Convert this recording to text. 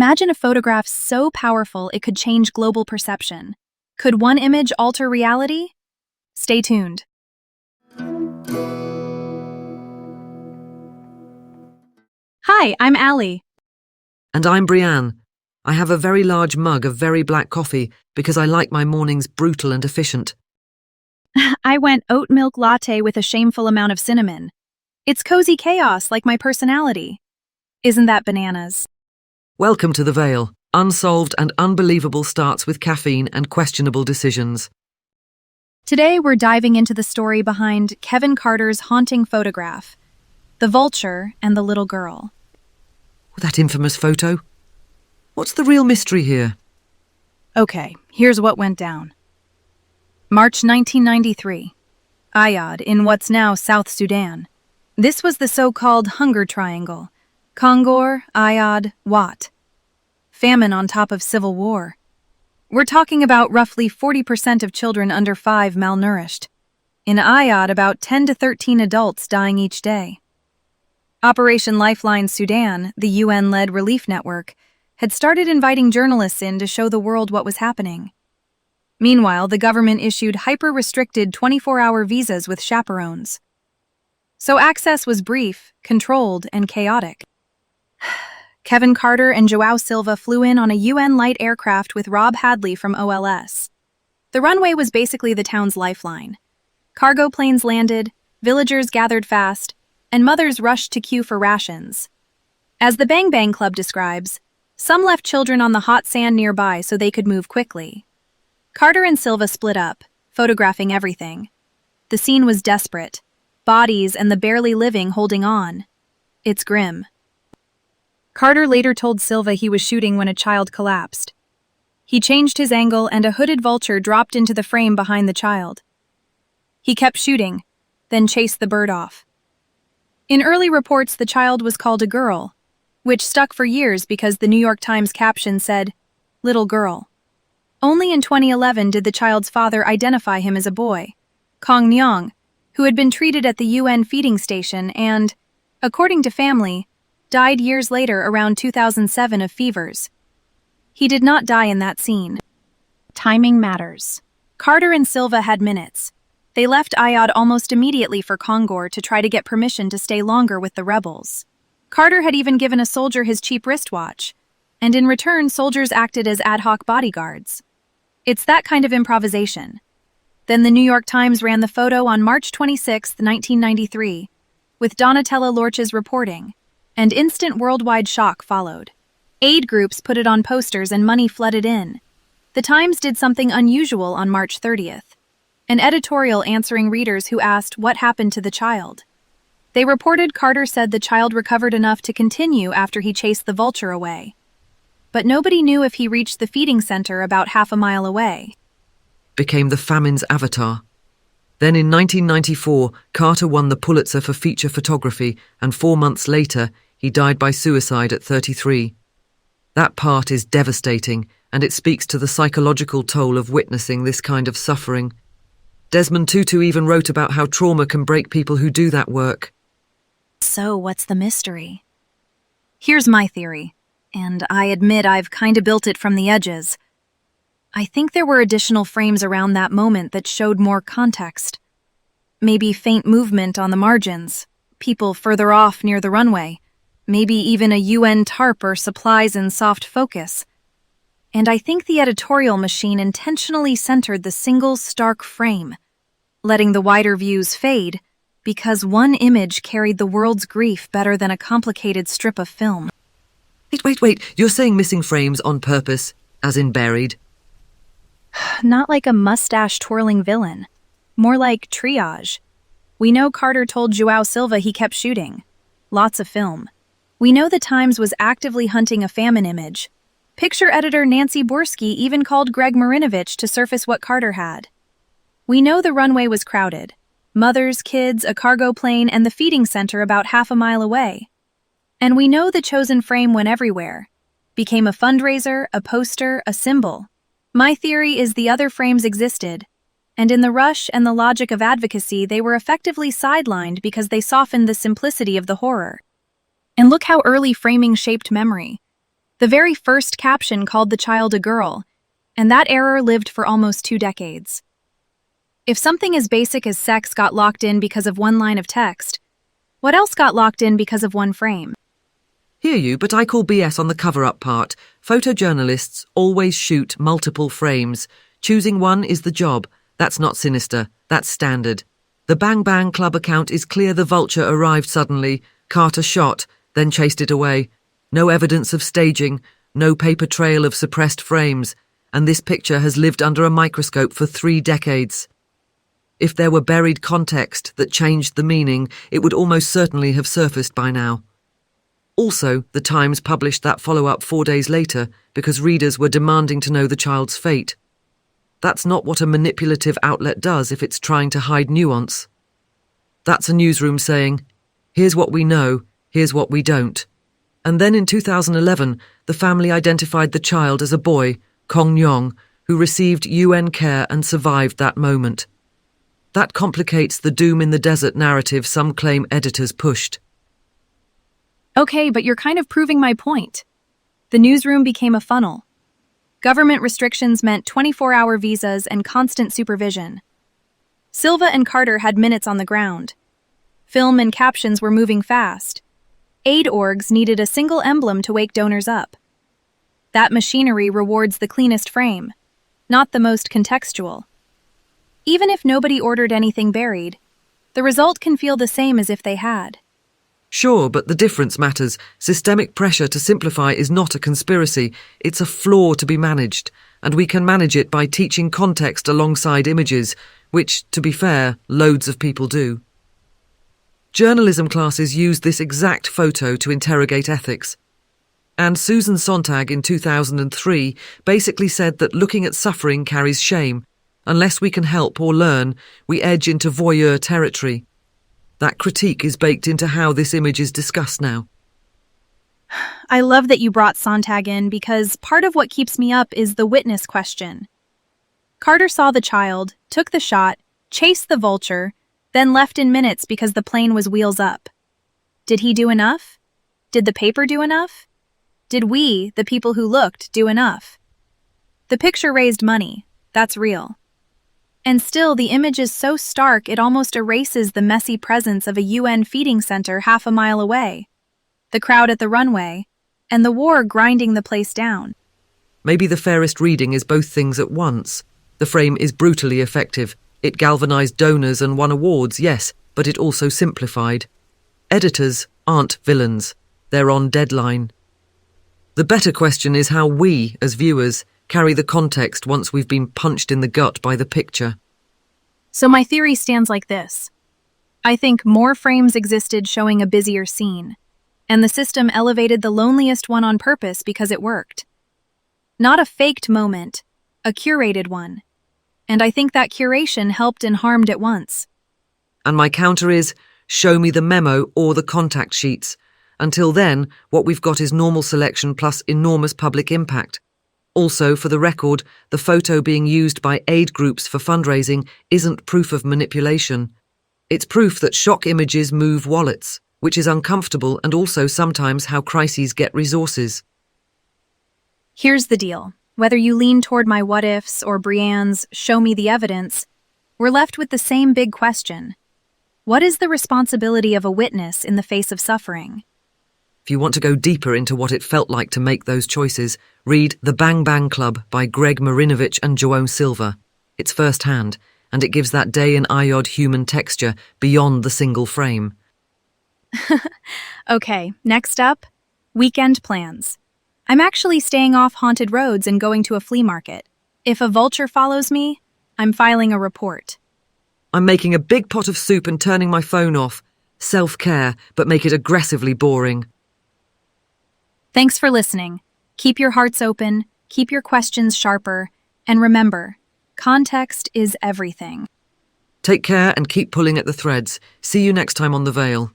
Imagine a photograph so powerful it could change global perception. Could one image alter reality? Stay tuned. Hi, I'm Allie. And I'm Brianne. I have a very large mug of very black coffee because I like my mornings brutal and efficient. I went oat milk latte with a shameful amount of cinnamon. It's cozy chaos like my personality. Isn't that bananas? Welcome to the Veil. Unsolved and unbelievable starts with caffeine and questionable decisions. Today we're diving into the story behind Kevin Carter's haunting photograph, the vulture and the little girl. That infamous photo? What's the real mystery here? Okay, here's what went down. March 1993. Ayad, in what's now South Sudan. This was the so-called Hunger Triangle. Kongor, Ayad, Wat. Famine on top of civil war. We're talking about roughly 40% of children under 5 malnourished. In Ayad, about 10 to 13 adults dying each day. Operation Lifeline Sudan, the UN-led relief network, had started inviting journalists in to show the world what was happening. Meanwhile, the government issued hyper-restricted 24-hour visas with chaperones. So access was brief, controlled, and chaotic. Kevin Carter and João Silva flew in on a UN light aircraft with Rob Hadley from OLS. The runway was basically the town's lifeline. Cargo planes landed, villagers gathered fast, and mothers rushed to queue for rations. As the Bang Bang Club describes, some left children on the hot sand nearby so they could move quickly. Carter and Silva split up, photographing everything. The scene was desperate. Bodies and the barely living holding on. It's grim. Carter later told Silva he was shooting when a child collapsed. He changed his angle and a hooded vulture dropped into the frame behind the child. He kept shooting, then chased the bird off. In early reports, the child was called a girl, which stuck for years because the New York Times caption said, "Little girl." Only in 2011 did the child's father identify him as a boy, Kong Nyong, who had been treated at the UN feeding station and, according to family, died years later around 2007 of fevers. He did not die in that scene. Timing matters. Carter and Silva had minutes. They left Ayad almost immediately for Kongor to try to get permission to stay longer with the rebels. Carter had even given a soldier his cheap wristwatch, and in return soldiers acted as ad hoc bodyguards. It's that kind of improvisation. Then the New York Times ran the photo on March 26, 1993, with Donatella Lorch's reporting, and instant worldwide shock followed. Aid groups put it on posters and money flooded in. The Times did something unusual on March 30th, an editorial answering readers who asked what happened to the child. They reported Carter said the child recovered enough to continue after he chased the vulture away. But nobody knew if he reached the feeding center about half a mile away. Became the famine's avatar. Then in 1994, Carter won the Pulitzer for feature photography, and 4 months later, he died by suicide at 33. That part is devastating, and it speaks to the psychological toll of witnessing this kind of suffering. Desmond Tutu even wrote about how trauma can break people who do that work. So what's the mystery? Here's my theory, and I admit I've kinda built it from the edges. I think there were additional frames around that moment that showed more context. Maybe faint movement on the margins, people further off near the runway, maybe even a UN tarp or supplies in soft focus. And I think the editorial machine intentionally centered the single stark frame, letting the wider views fade, because one image carried the world's grief better than a complicated strip of film. Wait, you're saying missing frames on purpose, as in buried? Not like a mustache-twirling villain. More like triage. We know Carter told João Silva he kept shooting. Lots of film. We know the Times was actively hunting a famine image. Picture editor Nancy Borsky even called Greg Marinovich to surface what Carter had. We know the runway was crowded. Mothers, kids, a cargo plane, and the feeding center about half a mile away. And we know the chosen frame went everywhere. Became a fundraiser, a poster, a symbol. My theory is the other frames existed, and in the rush and the logic of advocacy, they were effectively sidelined because they softened the simplicity of the horror. And look how early framing shaped memory. The very first caption called the child a girl, and that error lived for almost 2 decades. If something as basic as sex got locked in because of one line of text, what else got locked in because of one frame? Hear you, but I call BS on the cover-up part. Photojournalists always shoot multiple frames. Choosing one is the job. That's not sinister. That's standard. The Bang Bang Club account is clear the Vulture arrived suddenly. Carter shot, then chased it away. No evidence of staging, no paper trail of suppressed frames, and this picture has lived under a microscope for 3 decades. If there were buried context that changed the meaning, it would almost certainly have surfaced by now. Also, the Times published that follow-up 4 days later because readers were demanding to know the child's fate. That's not what a manipulative outlet does if it's trying to hide nuance. That's a newsroom saying, here's what we know, here's what we don't. And then in 2011, the family identified the child as a boy, Kong Nyong, who received UN care and survived that moment. That complicates the doom in the desert narrative some claim editors pushed. Okay, but you're kind of proving my point. The newsroom became a funnel. Government restrictions meant 24-hour visas and constant supervision. Silva and Carter had minutes on the ground. Film and captions were moving fast. Aid orgs needed a single emblem to wake donors up. That machinery rewards the cleanest frame, not the most contextual. Even if nobody ordered anything buried, the result can feel the same as if they had. Sure, but the difference matters. Systemic pressure to simplify is not a conspiracy. It's a flaw to be managed, and we can manage it by teaching context alongside images, which, to be fair, loads of people do. Journalism classes used this exact photo to interrogate ethics. And Susan Sontag in 2003 basically said that looking at suffering carries shame. Unless we can help or learn, we edge into voyeur territory. That critique is baked into how this image is discussed now. I love that you brought Sontag in because part of what keeps me up is the witness question. Carter saw the child, took the shot, chased the vulture, then left in minutes because the plane was wheels up. Did he do enough? Did the paper do enough? Did we, the people who looked, do enough? The picture raised money. That's real. And still, the image is so stark it almost erases the messy presence of a UN feeding center half a mile away, the crowd at the runway, and the war grinding the place down. Maybe the fairest reading is both things at once. The frame is brutally effective. It galvanized donors and won awards, yes, but it also simplified. Editors aren't villains. They're on deadline. The better question is how we, as viewers, carry the context once we've been punched in the gut by the picture. So my theory stands like this. I think more frames existed showing a busier scene, and the system elevated the loneliest one on purpose because it worked. Not a faked moment, a curated one. And I think that curation helped and harmed at once. And my counter is, show me the memo or the contact sheets. Until then, what we've got is normal selection plus enormous public impact. Also, for the record, the photo being used by aid groups for fundraising isn't proof of manipulation. It's proof that shock images move wallets, which is uncomfortable and also sometimes how crises get resources. Here's the deal. Whether you lean toward my what-ifs or Brianne's show me the evidence, we're left with the same big question. What is the responsibility of a witness in the face of suffering? If you want to go deeper into what it felt like to make those choices, read The Bang Bang Club by Greg Marinovich and Joan Silva. It's first-hand, and it gives that day and iod human texture beyond the single frame. Okay, next up, weekend plans. I'm actually staying off haunted roads and going to a flea market. If a vulture follows me, I'm filing a report. I'm making a big pot of soup and turning my phone off. Self-care, but make it aggressively boring. Thanks for listening. Keep your hearts open, keep your questions sharper, and remember, context is everything. Take care and keep pulling at the threads. See you next time on The Veil.